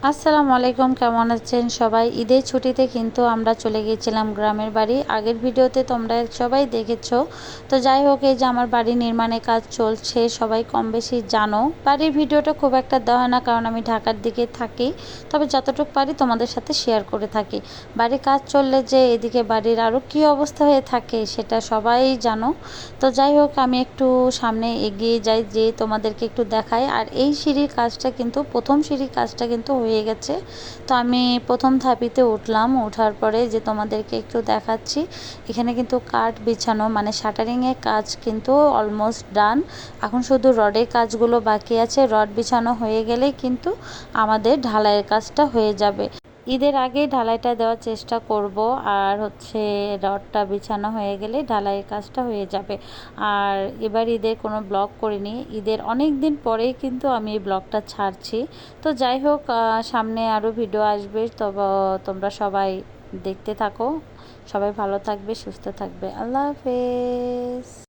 আসসালামু আলাইকুম, কেমন আছেন সবাই? ঈদের ছুটিতে কিন্তু আমরা চলে গিয়েছিলাম গ্রামের বাড়ি। আগের ভিডিওতে তোমরা সবাই দেখেছো। তো যাই হোক, এই যে আমার বাড়ি নির্মাণের কাজ চলছে, সবাই কম বেশি জানো। বাড়ির ভিডিওটা খুব একটা দেওয়া হয় না, কারণ আমি ঢাকার দিকে থাকি। তবে যতটুকু পারি তোমাদের সাথে শেয়ার করে থাকি। বাড়ির কাজ চললে যে এদিকে বাড়ির আরও কী অবস্থা হয়ে থাকে সেটা সবাই জানো। তো যাই হোক, আমি একটু সামনে এগিয়ে যাই, যে তোমাদেরকে একটু দেখাই। আর এই সিঁড়ির কাজটা কিন্তু, প্রথম সিঁড়ির কাজটা কিন্তু হয়ে গেছে। তো আমি প্রথম ধাপিতে উঠলাম, ওঠার পরে যে তোমাদেরকে একটু দেখাচ্ছি, এখানে কিন্তু কাঠ বিছানো মানে শাটারিংয়ের কাজ কিন্তু অলমোস্ট ডান। এখন শুধু রডের কাজগুলো বাকি আছে। রড বিছানো হয়ে গেলেই কিন্তু আমাদের ঢালাইয়ের কাজটা হয়ে যাবে। ঈদের আগেই ঢালাইটা দেওয়ার চেষ্টা করব, আর হচ্ছে রডটা বিছানো হয়ে গেলে ঢালাইয়ের কাজটা হয়ে যাবে। আর এবার ঈদের কোনো ব্লগ করিনি, ঈদের অনেক দিন পরেই কিন্তু আমি এই ব্লগটা ছাড়ছি। তো যাই হোক, সামনে আরও ভিডিও আসবে, তবে তোমরা সবাই দেখতে থাকো। সবাই ভালো থাকবে, সুস্থ থাকবে। আল্লাহ হাফেজ।